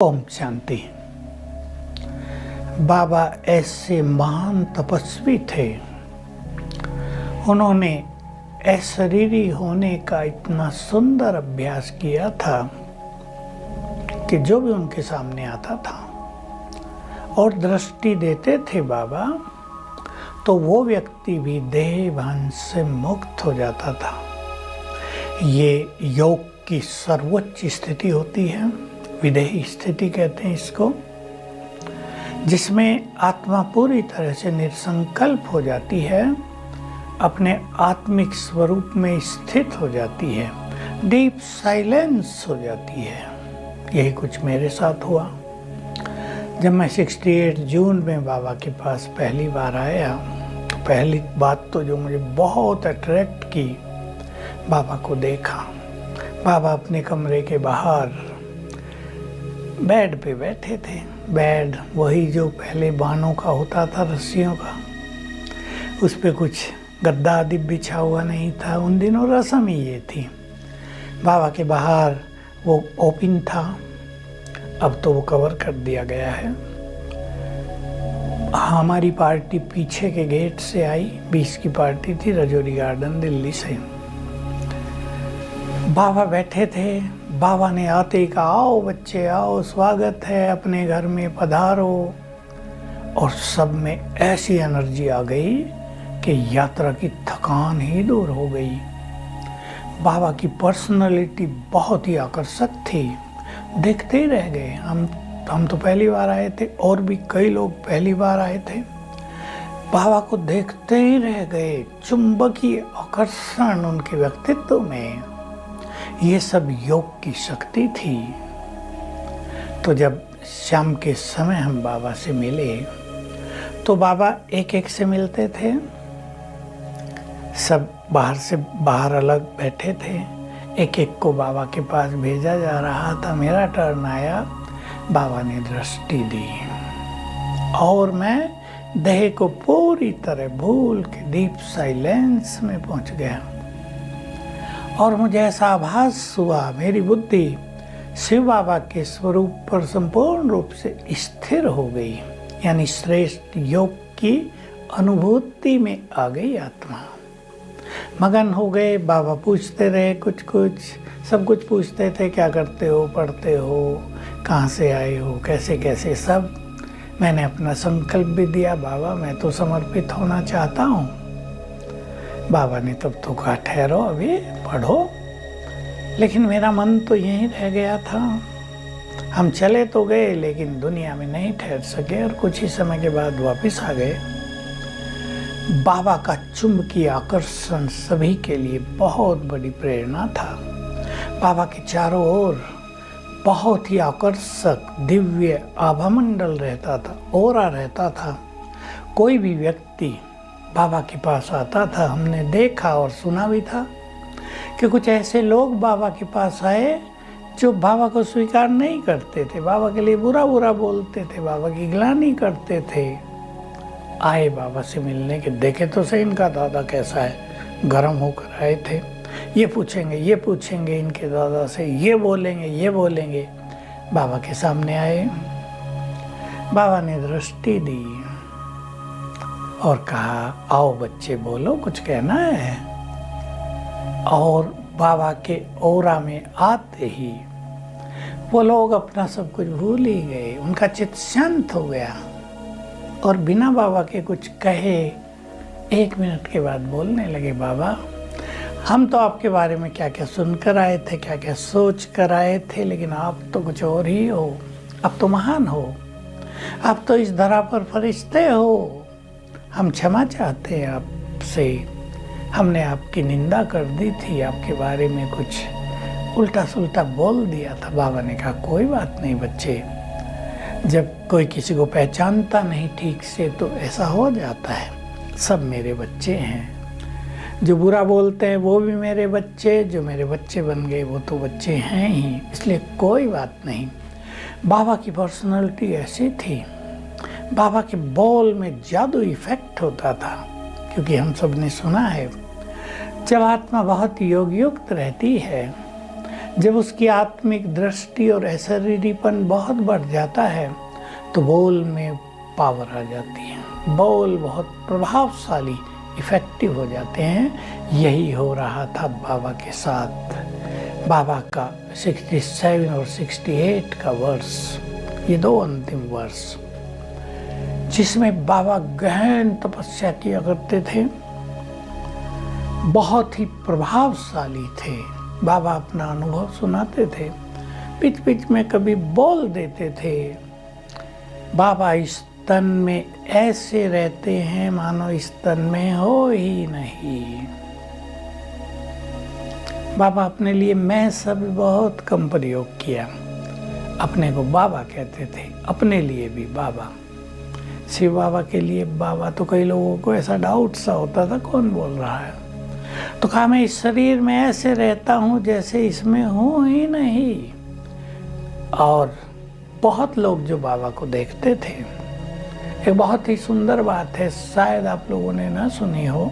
ओम शांति। बाबा ऐसे महान तपस्वी थे, उन्होंने अशरीरी होने का इतना सुंदर अभ्यास किया था कि जो भी उनके सामने आता था और दृष्टि देते थे बाबा, तो वो व्यक्ति भी देह भान से मुक्त हो जाता था। ये योग की सर्वोच्च स्थिति होती है, विदेही स्थिति कहते हैं इसको, जिसमें आत्मा पूरी तरह से निसंकल्प हो जाती है, अपने आत्मिक स्वरूप में स्थित हो जाती है, डीप साइलेंस हो जाती है। यही कुछ मेरे साथ हुआ जब मैं 68 जून में बाबा के पास पहली बार आया। तो पहली बात तो जो मुझे बहुत अट्रैक्ट की, बाबा को देखा। बाबा अपने कमरे के बाहर बेड पे बैठे थे। बेड वही जो पहले बानों का होता था, रस्सियों का, उस पे कुछ गद्दा आदि बिछा हुआ नहीं था। उन दिनों रस्म ही ये थी। बाबा के बाहर वो ओपन था, अब तो वो कवर कर दिया गया है। हमारी पार्टी पीछे के गेट से आई, 20 की पार्टी थी, रजौरी गार्डन दिल्ली से। बाबा बैठे थे। बाबा ने आते ही कहा, आओ बच्चे आओ, स्वागत है, अपने घर में पधारो। और सब में ऐसी एनर्जी आ गई कि यात्रा की थकान ही दूर हो गई। बाबा की पर्सनालिटी बहुत ही आकर्षक थी, देखते ही रह गए। हम तो पहली बार आए थे और भी कई लोग पहली बार आए थे। बाबा को देखते ही रह गए, चुंबकीय आकर्षण उनके व्यक्तित्व में। ये सब योग की शक्ति थी। तो जब शाम के समय हम बाबा से मिले, तो बाबा एक एक से मिलते थे। सब बाहर अलग बैठे थे। एक एक को बाबा के पास भेजा जा रहा था। मेरा टर्न आया, बाबा ने दृष्टि दी और मैं देह को पूरी तरह भूल के डीप साइलेंस में पहुंच गया। और मुझे ऐसा आभास हुआ, मेरी बुद्धि शिव बाबा के स्वरूप पर संपूर्ण रूप से स्थिर हो गई, यानी श्रेष्ठ योग की अनुभूति में आ गई आत्मा। मगन हो गए। बाबा पूछते रहे कुछ सब कुछ पूछते थे, क्या करते हो, पढ़ते हो, कहाँ से आए हो, कैसे कैसे सब। मैंने अपना संकल्प भी दिया, बाबा मैं तो समर्पित होना चाहता हूँ। बाबा ने तब तो कहा, ठहरो अभी पढ़ो। लेकिन मेरा मन तो यहीं रह गया था। हम चले तो गए, लेकिन दुनिया में नहीं ठहर सके और कुछ ही समय के बाद वापस आ गए। बाबा का चुंबकीय आकर्षण सभी के लिए बहुत बड़ी प्रेरणा था। बाबा के चारों ओर बहुत ही आकर्षक दिव्य आभामंडल रहता था, ओरा रहता था। कोई भी व्यक्ति बाबा के पास आता था, हमने देखा और सुना भी था कि कुछ ऐसे लोग बाबा के पास आए जो बाबा को स्वीकार नहीं करते थे, बाबा के लिए बुरा बुरा बोलते थे, बाबा की ग्लानि करते थे। आए बाबा से मिलने के, देखे तो सही इनका दादा कैसा है, गर्म होकर आए थे। ये पूछेंगे इनके दादा से, ये बोलेंगे। बाबा के सामने आए। बाबा ने दृष्टि दी और कहा, आओ बच्चे बोलो, कुछ कहना है। और बाबा के ओरा में आते ही वो लोग अपना सब कुछ भूल ही गए। उनका चित्त शांत हो गया और बिना बाबा के कुछ कहे 1 मिनट के बाद बोलने लगे, बाबा हम तो आपके बारे में क्या क्या सुनकर आए थे, क्या क्या सोच कर आए थे, लेकिन आप तो कुछ और ही हो। आप तो महान हो, आप तो इस धरा पर फरिश्ते हो। हम क्षमा चाहते हैं आपसे, हमने आपकी निंदा कर दी थी, आपके बारे में कुछ उल्टा सुल्टा बोल दिया था। बाबा ने कहा, कोई बात नहीं बच्चे, जब कोई किसी को पहचानता नहीं ठीक से तो ऐसा हो जाता है। सब मेरे बच्चे हैं, जो बुरा बोलते हैं वो भी मेरे बच्चे, जो मेरे बच्चे बन गए वो तो बच्चे हैं ही, इसलिए कोई बात नहीं। बाबा की पर्सनालिटी ऐसी थी, बाबा के बोल में जादू इफेक्ट होता था। क्योंकि हम सब ने सुना है, जब आत्मा बहुत योग युक्त रहती है, जब उसकी आत्मिक दृष्टि और अशरीरीपन बहुत बढ़ जाता है तो बोल में पावर आ जाती है, बोल बहुत प्रभावशाली इफेक्टिव हो जाते हैं। यही हो रहा था बाबा के साथ। बाबा का 67 और 68 का वर्ष, ये 2 अंतिम वर्ष जिसमें बाबा गहन तपस्या किया करते थे, बहुत ही प्रभावशाली थे। बाबा अपना अनुभव सुनाते थे, बीच बीच में कभी बोल देते थे। बाबा इस तन में ऐसे रहते हैं मानो इस तन में हो ही नहीं। बाबा अपने लिए मैं शब्द बहुत कम प्रयोग किया, अपने को बाबा कहते थे, अपने लिए भी बाबा। शिव बाबा के लिए बाबा, तो कई लोगों को ऐसा डाउट सा होता था कौन बोल रहा है, तो कहा मैं इस शरीर में ऐसे रहता हूँ जैसे इसमें हूँ ही नहीं। और बहुत लोग जो बाबा को देखते थे, एक बहुत ही सुंदर बात है, शायद आप लोगों ने ना सुनी हो,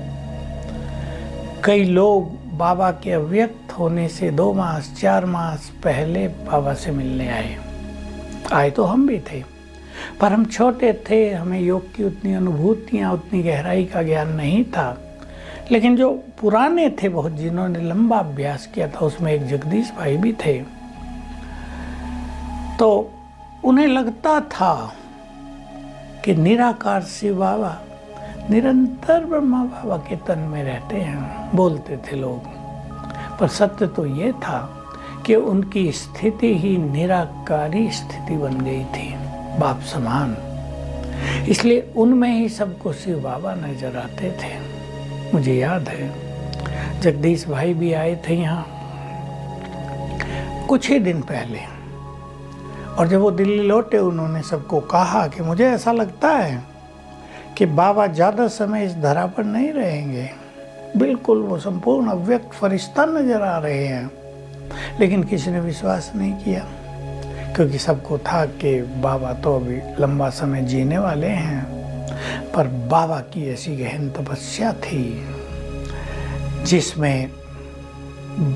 कई लोग बाबा के अव्यक्त होने से 2 मास 4 मास पहले बाबा से मिलने आए तो हम भी थे, पर हम छोटे थे, हमें योग की उतनी अनुभूतियाँ, उतनी गहराई का ज्ञान नहीं था। लेकिन जो पुराने थे बहुत, जिन्होंने लंबा अभ्यास किया था, उसमें एक जगदीश भाई भी थे, तो उन्हें लगता था कि निराकार शिव बाबा निरंतर ब्रह्मा बाबा के तन में रहते हैं, बोलते थे लोग। पर सत्य तो ये था कि उनकी स्थिति ही निराकारी स्थिति बन गई थी, बाप समान। इसलिए उनमें ही सबको शिव बाबा नजर आते थे। मुझे याद है जगदीश भाई भी आए थे यहाँ कुछ ही दिन पहले, और जब वो दिल्ली लौटे उन्होंने सबको कहा कि मुझे ऐसा लगता है कि बाबा ज़्यादा समय इस धरा पर नहीं रहेंगे, बिल्कुल वो संपूर्ण अव्यक्त फरिश्ता नजर आ रहे हैं। लेकिन किसी ने विश्वास नहीं किया, क्योंकि सबको था कि बाबा तो अभी लंबा समय जीने वाले हैं। पर बाबा की ऐसी गहन तपस्या थी जिसमें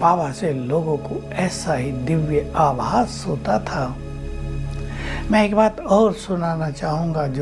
बाबा से लोगों को ऐसा ही दिव्य आभास होता था। मैं एक बात और सुनाना चाहूँगा जो